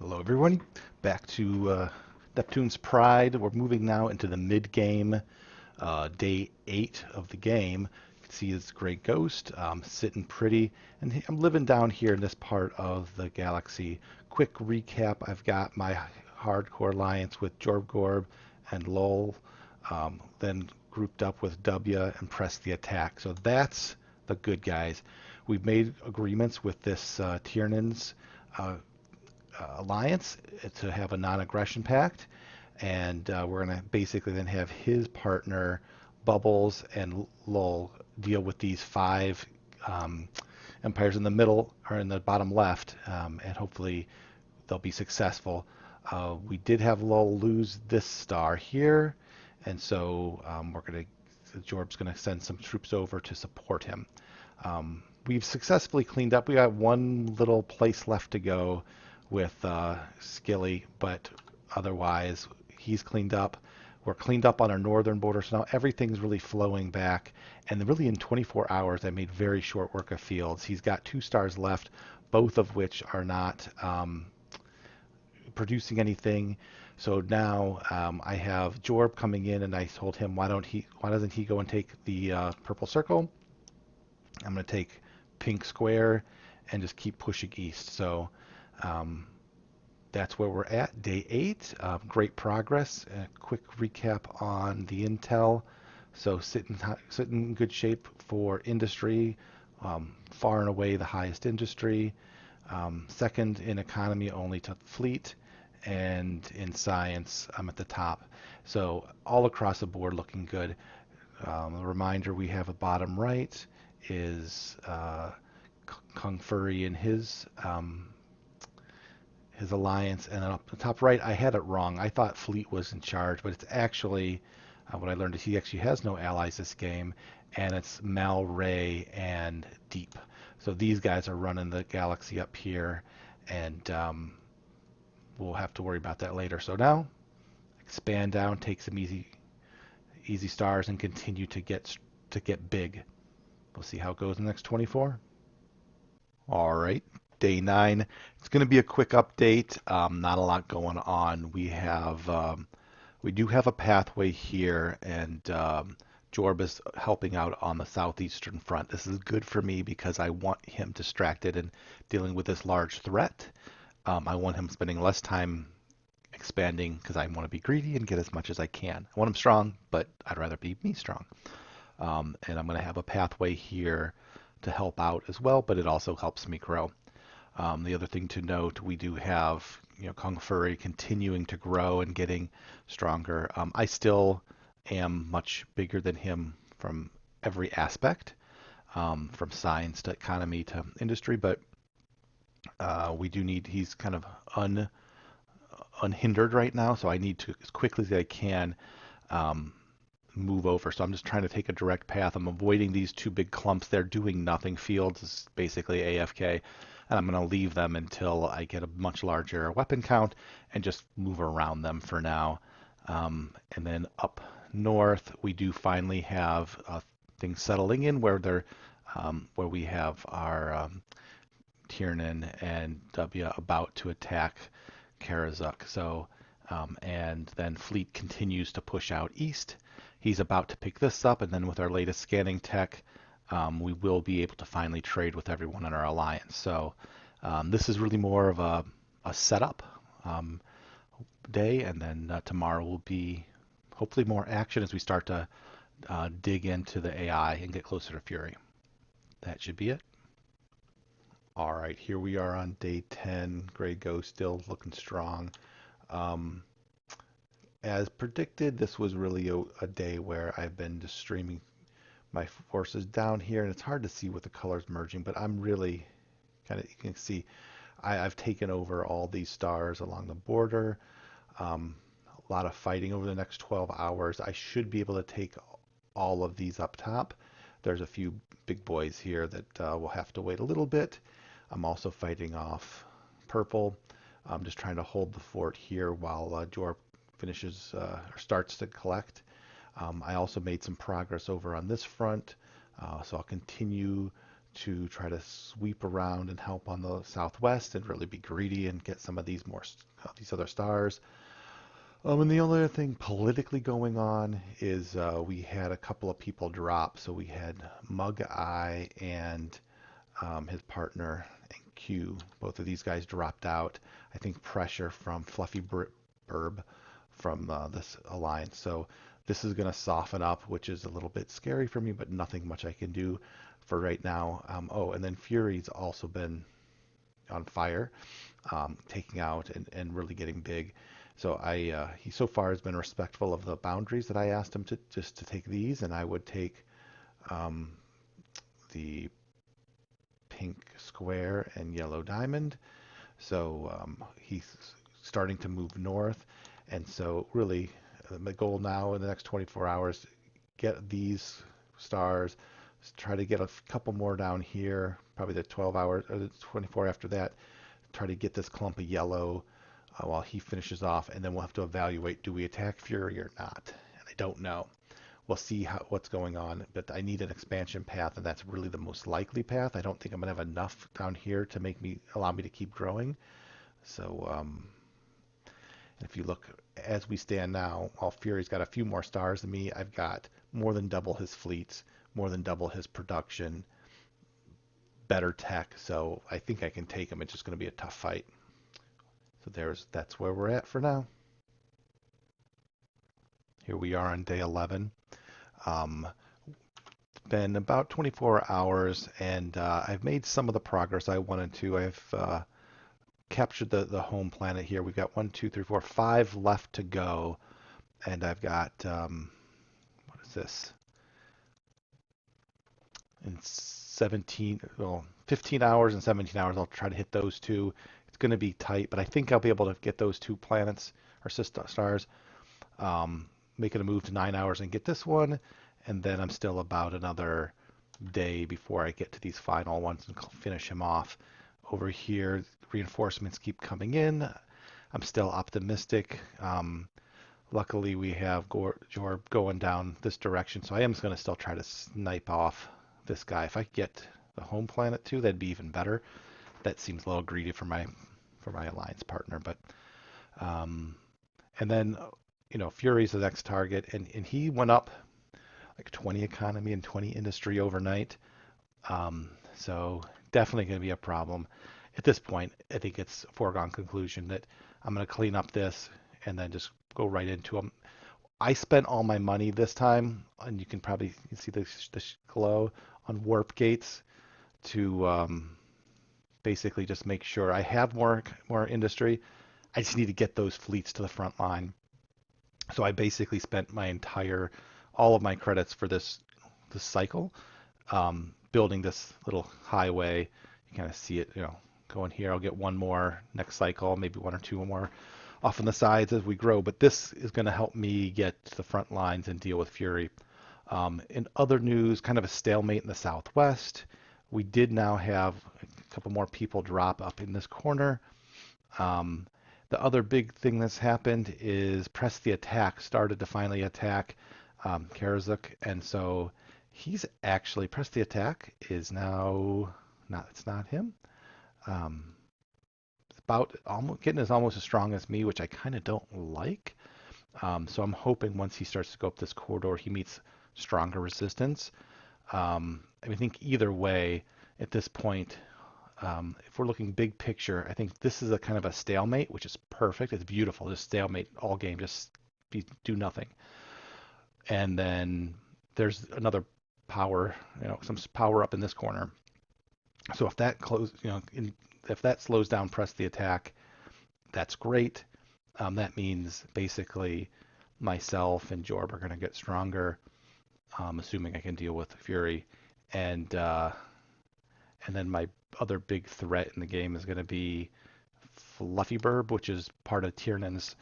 Hello, everyone. Back to Neptune's Pride. We're moving now into the mid-game, day 8 of the game. You can see this great ghost sitting pretty, and I'm living down here in this part of the galaxy. Quick recap: I've got my hardcore alliance with Jorb and Lol, then grouped up with W and pressed the attack. So that's the good guys. We've made agreements with this Tiernan's uh, alliance to have a non-aggression pact, and we're going to basically then have his partner Bubbles and Lowell deal with these five um, empires in the middle or in the bottom left, and hopefully they'll be successful. We did have Lowell lose this star here, and so Jorb's going to send some troops over to support him. We've successfully cleaned up. We got one little place left to go with Skilly, but otherwise he's cleaned up. We're cleaned up on our northern border, so now everything's really flowing back. And really in 24 hours, I made very short work of fields. He's got 2 stars left, both of which are not producing anything. So now I have Jorb coming in, and I told him why doesn't he go and take the purple circle? I'm going to take pink square and just keep pushing east. So um, that's where we're at, day 8. Great progress. A quick recap on the intel. So sitting in good shape for industry, far and away the highest industry. Second in economy only to fleet, and in science I'm at the top. So all across the board looking good. A reminder we have a bottom right is Kung Furry and his alliance, and then up the top right, I had it wrong. I thought Fleet was in charge, but it's actually what I learned is he actually has no allies this game, and it's Mal Ray and Deep. So these guys are running the galaxy up here, and we'll have to worry about that later. So now, expand down, take some easy stars, and continue to get big. We'll see how it goes in the next 24. All right, day 9. It's going to be a quick update. Not a lot going on. We do have a pathway here, and Jorb is helping out on the southeastern front. This is good for me because I want him distracted and dealing with this large threat. I want him spending less time expanding because I want to be greedy and get as much as I can. I want him strong, but I'd rather be me strong. And I'm going to have a pathway here to help out as well, but it also helps me grow. The other thing to note, we do have Kung Furry continuing to grow and getting stronger. I still am much bigger than him from every aspect, from science to economy to industry, but he's kind of unhindered right now, so I need to, as quickly as I can, um, move over. So I'm just trying to take a direct path. I'm avoiding these two big clumps. They're doing nothing. Fields is basically AFK, and I'm going to leave them until I get a much larger weapon count and just move around them for now. And then up north, we do finally have things settling in where we have our Tiernan and W about to attack Karazuk. So, and then Fleet continues to push out east. He's about to pick this up, and then with our latest scanning tech, we will be able to finally trade with everyone in our alliance. So this is really more of a setup day, and then tomorrow will be hopefully more action as we start to dig into the AI and get closer to Fury. That should be it. All right, here we are on day 10. Grey Ghost still looking strong. Um, as predicted, this was really a day where I've been just streaming my forces down here, and it's hard to see with the colors merging, but I'm really you can see I've taken over all these stars along the border. A lot of fighting over the next 12 hours. I should be able to take all of these up top. There's a few big boys here that will have to wait a little bit. I'm also fighting off purple. I'm just trying to hold the fort here while Jorp finishes or starts to collect. I also made some progress over on this front, so I'll continue to try to sweep around and help on the southwest and really be greedy and get some of these other stars. And the only other thing politically going on is we had a couple of people drop. So we had Mug Eye and his partner and Q. Both of these guys dropped out. I think pressure from Fluffy Burb from this alliance. So this is going to soften up, which is a little bit scary for me, but nothing much I can do for right now. Oh, and then Fury's also been on fire, taking out and really getting big. So he so far has been respectful of the boundaries that I asked him to just to take these, and I would take um, the pink square and yellow diamond. So he's starting to move north, and so really my goal now in the next 24 hours, get these stars, try to get a couple more down here, probably the 12 hours or the 24 after that, try to get this clump of yellow while he finishes off, and then we'll have to evaluate, do we attack Fury or not? And I don't know. We'll see what's going on, but I need an expansion path, and that's really the most likely path. I don't think I'm going to have enough down here to allow me to keep growing. So if you look as we stand now, while Fury's got a few more stars than me, I've got more than double his fleets, more than double his production, better tech. So I think I can take him. It's just going to be a tough fight. So that's where we're at for now. Here we are on day 11. It's been about 24 hours, and I've made some of the progress I wanted to. I've captured the home planet here. We've got 1, 2, 3, 4, 5 left to go, and I've got what is this? In 15 hours and 17 hours, I'll try to hit those two. It's going to be tight, but I think I'll be able to get those two planets or sister stars. Making a move to 9 hours and get this one, and then I'm still about another day before I get to these final ones and finish him off. Over here, reinforcements keep coming in. I'm still optimistic. Luckily, we have Jorb going down this direction, so I am going to still try to snipe off this guy. If I could get the home planet too, that'd be even better. That seems a little greedy for my alliance partner, but and then Fury's the next target, and he went up like 20 economy and 20 industry overnight. So definitely going to be a problem. At this point, I think it's a foregone conclusion that I'm going to clean up this and then just go right into them. I spent all my money this time, and you can probably see this glow on warp gates to basically just make sure I have more industry. I just need to get those fleets to the front line. So I basically spent all of my credits for this cycle, building this little highway. You kind of see it, going here. I'll get one more next cycle, maybe one or two more off on the sides as we grow. But this is going to help me get to the front lines and deal with Fury. In other news, kind of a stalemate in the southwest. We did now have a couple more people drop up in this corner. The other big thing that's happened is Press the Attack started to finally attack Karazuk, and so he's actually Press the Attack is now it's not him. About almost getting is almost as strong as me, which I kind of don't like. So I'm hoping once he starts to go up this corridor, he meets stronger resistance. I think either way, at this point, if we're looking big picture, I think this is a kind of a stalemate, which is perfect. It's beautiful. Just stalemate all game, just do nothing. And then there's another power, some power up in this corner. So if that if that slows down, Press the Attack, that's great. That means basically myself and Jorb are going to get stronger, assuming I can deal with Fury, and then my other big threat in the game is going to be Fluffy Burb, which is part of Tiernan's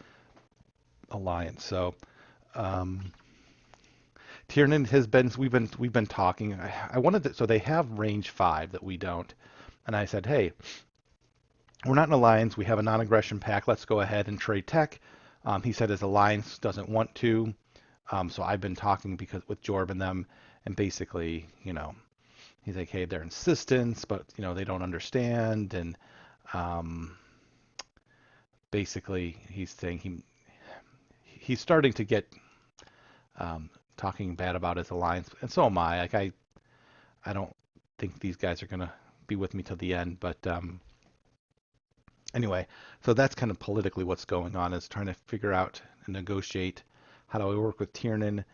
alliance. So Tiernan has been we've been talking. I wanted to, so they have range 5 that we don't, and I said, hey, we're not an alliance. We have a non-aggression pact. Let's go ahead and trade tech. He said his alliance doesn't want to. So I've been talking with Jorb and them, and basically, he's like, hey, they're insistence, but they don't understand, and um, basically he's saying he's starting to get um, talking bad about his alliance, and so am I. Like I don't think these guys are gonna be with me till the end, but anyway, so that's kind of politically what's going on is trying to figure out and negotiate how do I work with Tiernan.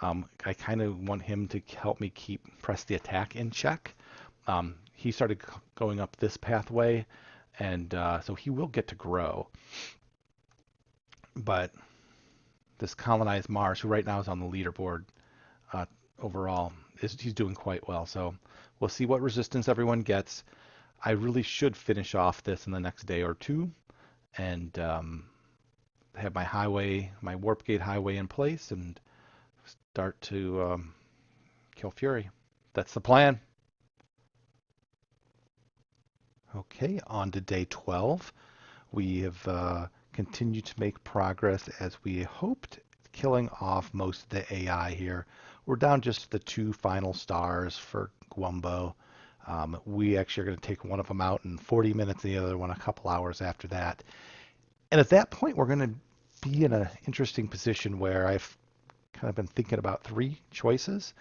I kind of want him to help me press the attack in check. He started going up this pathway, and so he will get to grow. But this colonized Mars, who right now is on the leaderboard uh, overall, he's doing quite well. So we'll see what resistance everyone gets. I really should finish off this in the next day or two, and have my warp gate highway in place, and start to kill Fury. That's the plan. Okay, on to day 12. We have continued to make progress as we hoped, killing off most of the AI here. We're down just the 2 final stars for Guambo. We actually are going to take one of them out in 40 minutes and the other one a couple hours after that. And at that point, we're going to be in an interesting position where I've kind of been thinking about 3 choices.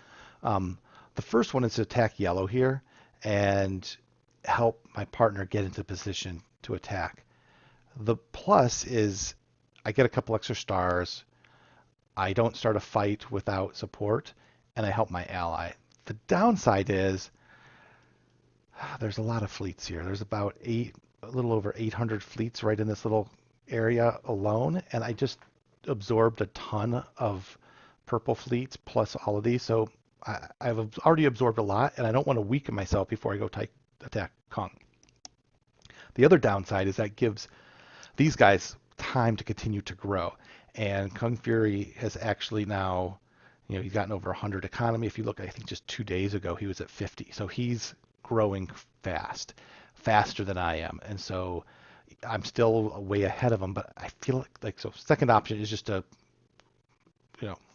Um, the first one is to attack yellow here and help my partner get into position to attack. The plus is I get a couple extra stars. I don't start a fight without support, and I help my ally. The downside is there's a lot of fleets here. There's about a little over 800 fleets right in this little area alone, and I just absorbed a ton of purple fleets plus all of these. So I've already absorbed a lot, and I don't want to weaken myself before I go attack Kong. The other downside is that gives these guys time to continue to grow. And Kung Fury has actually now, he's gotten over 100 economy. If you look, I think just 2 days ago, he was at 50. So he's growing faster than I am. And so I'm still way ahead of him, but I feel so second option is just to,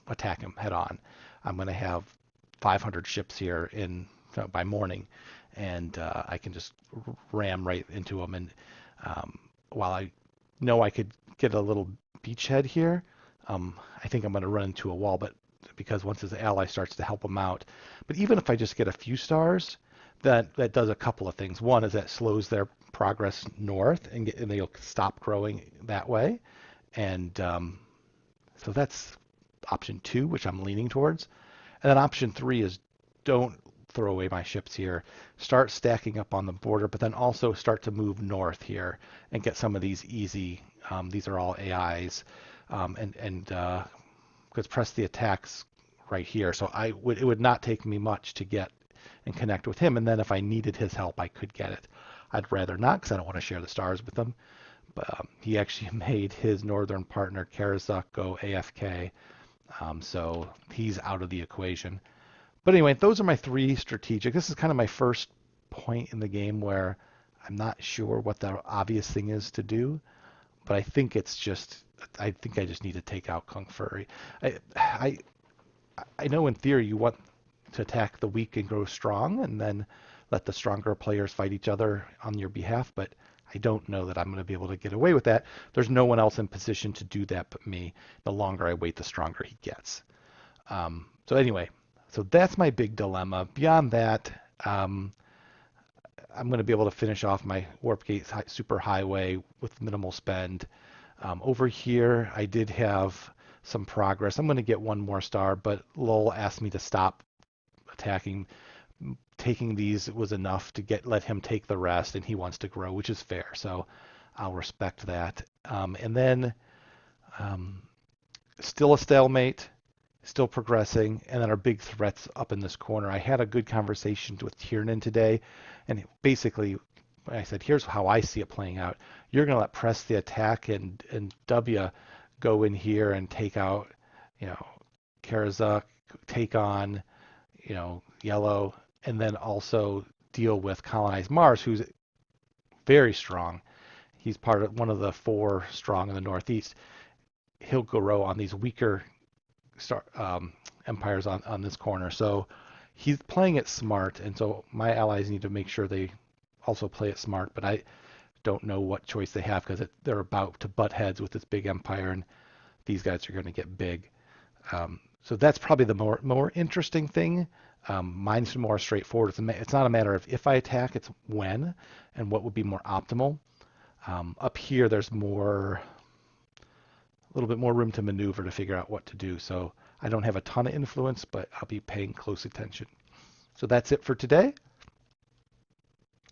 attack him head on. I'm going to have 500 ships here by morning, and I can just ram right into him. And while I know I could get a little beachhead here, I think I'm going to run into a wall, but because once his ally starts to help him out. But even if I just get a few stars, that does a couple of things. One is that slows their progress north, and they'll stop growing that way. And so that's option 2, which I'm leaning towards. And then option 3 is don't throw away my ships here. Start stacking up on the border, but then also start to move north here and get some of these easy. These are all AIs, and because press the attacks right here. So it would not take me much to get and connect with him. And then if I needed his help, I could get it. I'd rather not because I don't want to share the stars with him. But he actually made his northern partner Karazuk go AFK, so he's out of the equation. But anyway, those are my 3 strategic. This is kind of my first point in the game where I'm not sure what the obvious thing is to do, but I think I just need to take out Kung Fury. I know in theory you want to attack the weak and grow strong, and then let the stronger players fight each other on your behalf, but I don't know that I'm going to be able to get away with that. There's no one else in position to do that but me. The longer I wait, the stronger he gets. So anyway, so that's my big dilemma. Beyond that, I'm going to be able to finish off my Warp Gate Super Highway with minimal spend. Over here, I did have some progress. I'm going to get one more star, but Lowell asked me to stop attacking. Taking these was enough to let him take the rest, and he wants to grow, which is fair. So I'll respect that. And then still a stalemate, still progressing, and then our big threats up in this corner. I had a good conversation with Tiernan today, and basically I said, here's how I see it playing out. You're going to let press the attack and W go in here and take out, Karazuk, take on, yellow, and then also deal with colonized Mars, who's very strong. He's one of the 4 strong in the Northeast. He'll grow on these weaker empires on this corner. So he's playing it smart, and so my allies need to make sure they also play it smart. But I don't know what choice they have because they're about to butt heads with this big empire, and these guys are going to get big. So that's probably the more interesting thing. Mine's more straightforward. It's not a matter of if I attack, it's when and what would be more optimal. Up here, there's a little bit more room to maneuver to figure out what to do. So I don't have a ton of influence, but I'll be paying close attention. So that's it for today.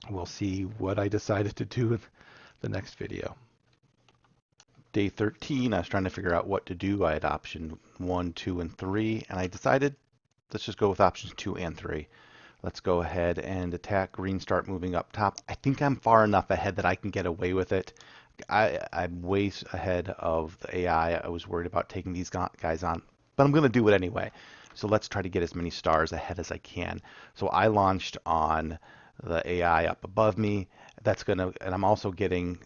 We'll see what I decided to do in the next video. Day 13, I was trying to figure out what to do. I had option 1, 2, and 3, and I decided let's just go with options 2 and 3. Let's go ahead and attack green, start moving up top. I think I'm far enough ahead that I can get away with it. I'm way ahead of the AI. I was worried about taking these guys on, but I'm going to do it anyway. So let's try to get as many stars ahead as I can. So I launched on the AI up above me. That's going to, and I'm also getting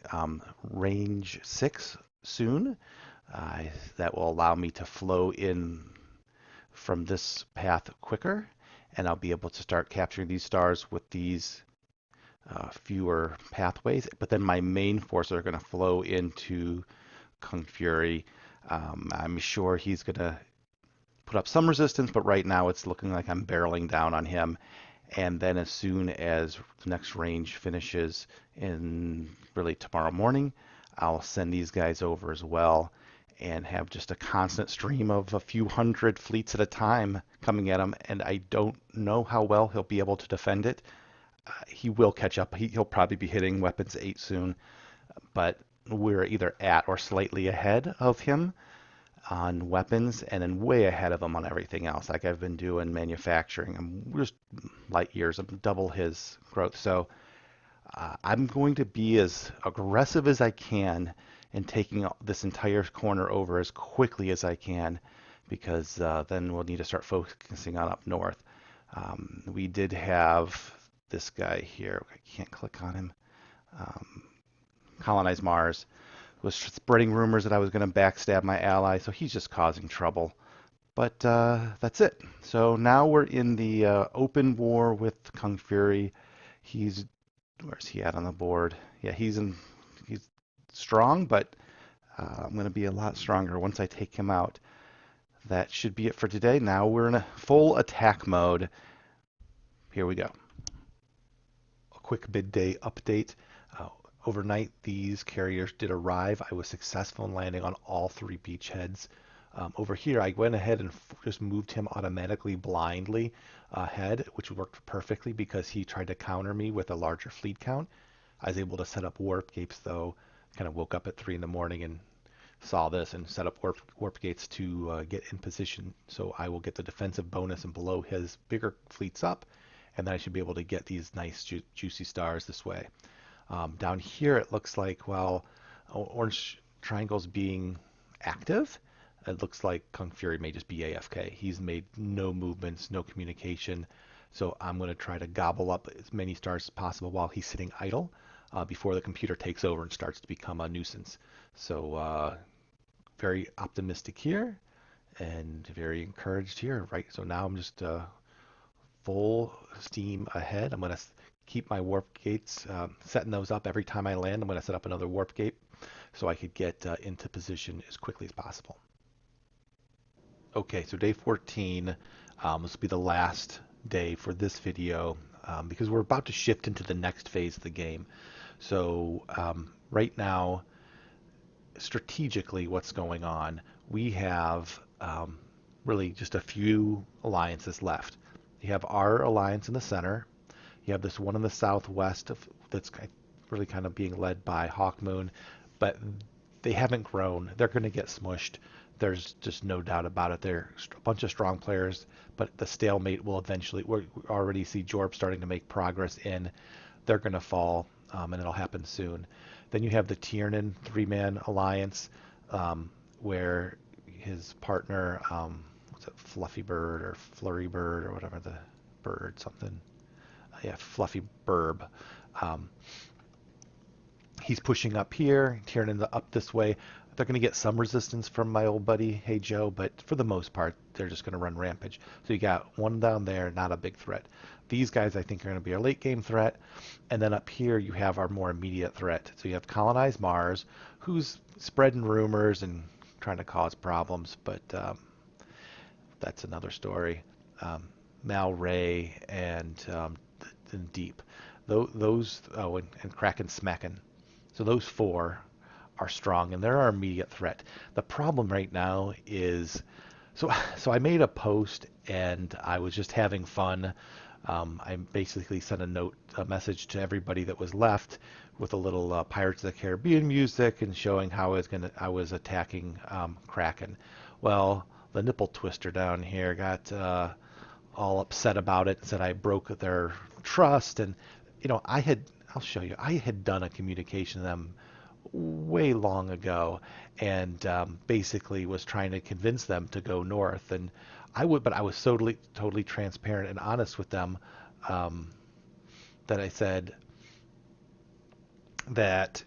range 6 soon. That will allow me to flow in from this path quicker, and I'll be able to start capturing these stars with these fewer pathways. But then my main forces are going to flow into Kung Fury. I'm sure he's going to put up some resistance, but right now it's looking like I'm barreling down on him. And then as soon as the next range finishes in really tomorrow morning, I'll send these guys over as well and have just a constant stream of a few hundred fleets at a time coming at him. And I don't know how well he'll be able to defend it. He will catch up. He'll probably be hitting weapons 8 soon, but we're either at or slightly ahead of him on weapons and then way ahead of him on everything else. Like I've been doing manufacturing. I'm just light years. I'm double his growth. So I'm going to be as aggressive as I can in taking this entire corner over as quickly as I can, because then we'll need to start focusing on up north. We did have this guy here. I can't click on him. Colonize Mars. Was spreading rumors that I was going to backstab my ally, so he's just causing trouble. But that's it. So now we're in the open war with Kung Fury. Where's he at on the board? Yeah, he's strong, but I'm going to be a lot stronger once I take him out. That should be it for today. Now we're in a full attack mode. Here we go. A quick midday update. Overnight, these carriers did arrive. I was successful in landing on all 3 beachheads. Over here, I went ahead and just moved him automatically blindly ahead, which worked perfectly because he tried to counter me with a larger fleet count. I was able to set up warp gates, though. Kind of woke up at 3 in the morning and saw this and set up warp gates to get in position. So I will get the defensive bonus and blow his bigger fleets up, and then I should be able to get these nice juicy stars this way. Down here, it looks like, well, orange triangle's being active. It looks like Kung Fury may just be AFK. He's made no movements, no communication. So I'm going to try to gobble up as many stars as possible while he's sitting idle before the computer takes over and starts to become a nuisance. So very optimistic here and very encouraged here, right? So now I'm just full steam ahead. I'm going to keep my warp gates, setting those up every time I land. I'm going to set up another warp gate so I could get into position as quickly as possible. Okay, so day 14, this will be the last day for this video because we're about to shift into the next phase of the game. So right now, strategically, what's going on, we have really just a few alliances left. You have our alliance in the center. You have this one in the southwest that's really kind of being led by Hawkmoon, but they haven't grown. They're going to get smushed. There's just no doubt about it. They're a bunch of strong players, but the stalemate will eventually, we already see Jorb starting to make progress in. They're going to fall, and it'll happen soon. Then you have the Tiernan 3-man alliance, where his partner, what's it, Fluffy Bird or Flurry Bird or whatever the bird, something. Yeah, Fluffy Burb. He's pushing up here, Tiernan up this way. They're going to get some resistance from my old buddy, Hey Joe, but for the most part, they're just going to run rampage. So you got one down there, not a big threat. These guys, I think, are going to be our late game threat. And then up here, you have our more immediate threat. So you have Colonize Mars, who's spreading rumors and trying to cause problems, but that's another story. Um, Mal Ray and Deep. And Kraken Smacken. So those four are strong, and they're our immediate threat. The problem right now is, so I made a post, and I was just having fun. I basically sent a message to everybody that was left with a little Pirates of the Caribbean music and showing how I was attacking Kraken. Well, the nipple twister down here got all upset about it, said I broke their trust, and I'll show you, I had done a communication to them way long ago, and basically was trying to convince them to go north. And but I was totally transparent and honest with them, um, that I said that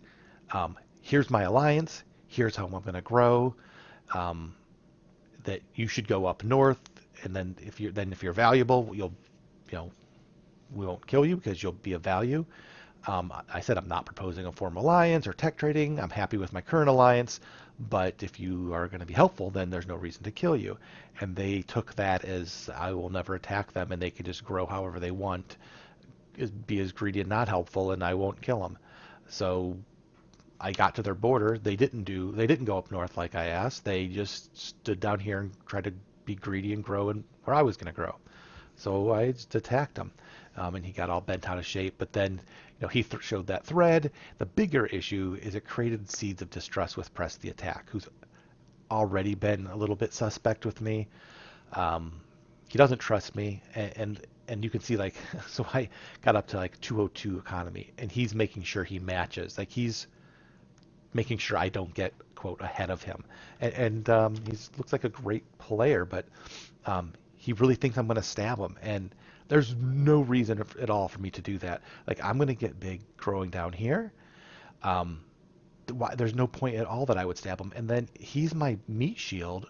here's my alliance, here's how I'm going to grow, um, that you should go up north, and then if you're valuable, you know, we won't kill you because you'll be of value. I said I'm not proposing a formal alliance or tech trading. I'm happy with my current alliance, but if you are going to be helpful, then there's no reason to kill you. And they took that as I will never attack them, and they can just grow however they want, be as greedy and not helpful, and I won't kill them. So I got to their border. They didn't go up north like I asked. They just stood down here and tried to be greedy and grow in where I was going to grow. So I just attacked him, and he got all bent out of shape. But then, he showed that thread. The bigger issue is it created seeds of distrust with Press the Attack, who's already been a little bit suspect with me. He doesn't trust me, and you can see, like, so I got up to like 202 economy, and he's making sure he matches. Like, he's making sure I don't get, quote, ahead of him. And he looks like a great player, but he really thinks I'm going to stab him. And there's no reason at all for me to do that. Like, I'm going to get big growing down here. Um, there's no point at all that I would stab him. And then he's my meat shield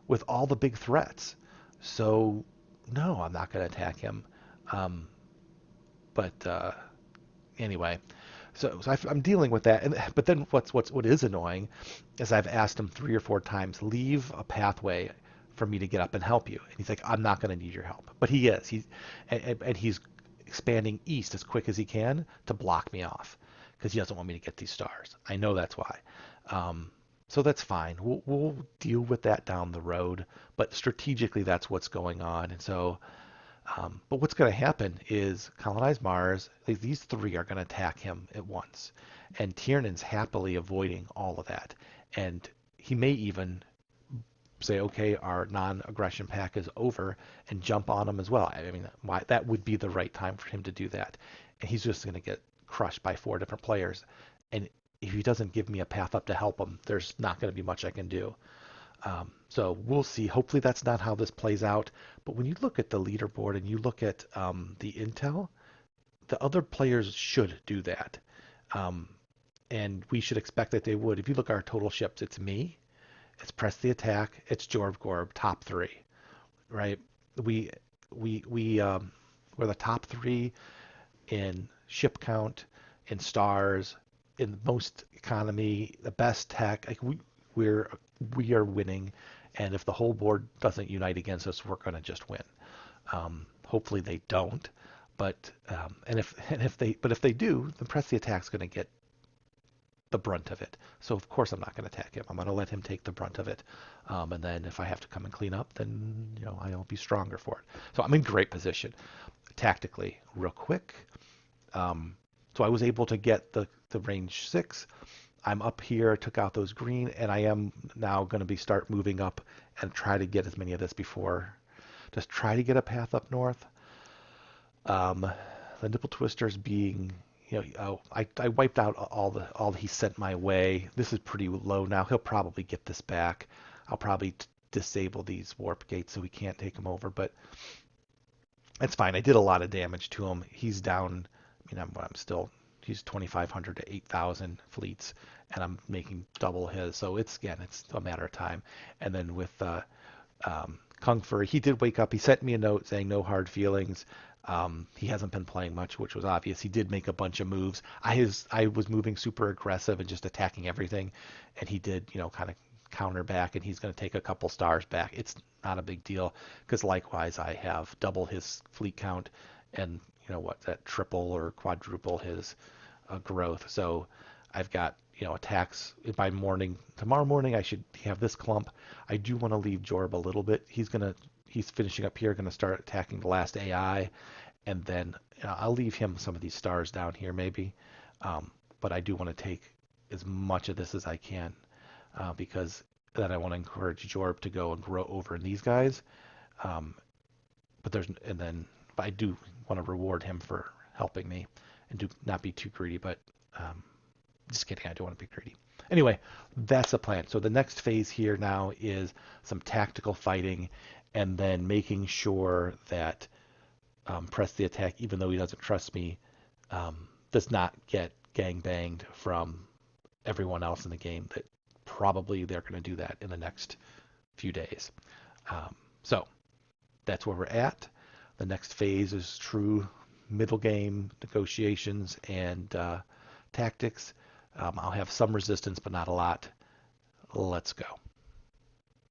with all the big threats. So, no, I'm not going to attack him. Um, but anyway, so I'm dealing with that. But then what is annoying is I've asked him 3 or 4 times, leave a pathway for me to get up and help you. And he's like, I'm not going to need your help. But he is. And he's expanding east as quick as he can to block me off because he doesn't want me to get these stars. I know that's why. So that's fine. We'll deal with that down the road. But strategically, that's what's going on. And so, but what's going to happen is Colonize Mars. These three are going to attack him at once. And Tiernan's happily avoiding all of that. And he may even say, okay, our non-aggression pack is over, and jump on him as well. I mean, that would be the right time for him to do that. And he's just going to get crushed by 4 different players. And if he doesn't give me a path up to help him, there's not going to be much I can do. So we'll see. Hopefully that's not how this plays out. But when you look at the leaderboard and you look at the intel, the other players should do that. And we should expect that they would. If you look at our total ships, it's me, it's Press the Attack, it's Jorv Gorb, top 3, right? We we're the top 3 in ship count, in stars, in most economy, the best tech. Like we are winning, and if the whole board doesn't unite against us, we're going to just win. Hopefully they don't, but if they do, then Press the Attack's going to get the brunt of it. So of course I'm not going to attack him. I'm going to let him take the brunt of it. And then if I have to come and clean up, then I'll be stronger for it. So I'm in great position tactically. Real quick. So I was able to get the range 6. I'm up here, took out those green, and I am now going to start moving up and try to get as many of this before. Just try to get a path up north. The nipple twisters being, I wiped out all he sent my way. This is pretty low now. He'll probably get this back. I'll probably disable these warp gates so he can't take them over, but it's fine. I did a lot of damage to him. He's down. I mean, I'm still he's 2,500 to 8,000 fleets, and I'm making double his. So it's a matter of time. And then with Kung Fu, he did wake up. He sent me a note saying no hard feelings. He hasn't been playing much, which was obvious. He did make a bunch of moves. I was moving super aggressive and just attacking everything, and he did, kind of counter back, and he's going to take a couple stars back. It's not a big deal because likewise I have double his fleet count, and what that triple or quadruple his growth. So I've got attacks by morning. Tomorrow morning I should have this clump. I do want to leave Jorb a little bit. He's finishing up here, gonna start attacking the last AI, and then I'll leave him some of these stars down here maybe. But I do want to take as much of this as I can because then I want to encourage Jorb to go and grow over in these guys. Um, but I do want to reward him for helping me and do not be too greedy. But um, just kidding, I don't want to be greedy. Anyway, that's the plan. So the next phase here now is some tactical fighting, and then making sure that press the attack, even though he doesn't trust me, does not get gang banged from everyone else in the game. That probably they're going to do that in the next few days. So that's where we're at. The next phase is true middle game negotiations and tactics. I'll have some resistance, but not a lot. Let's go.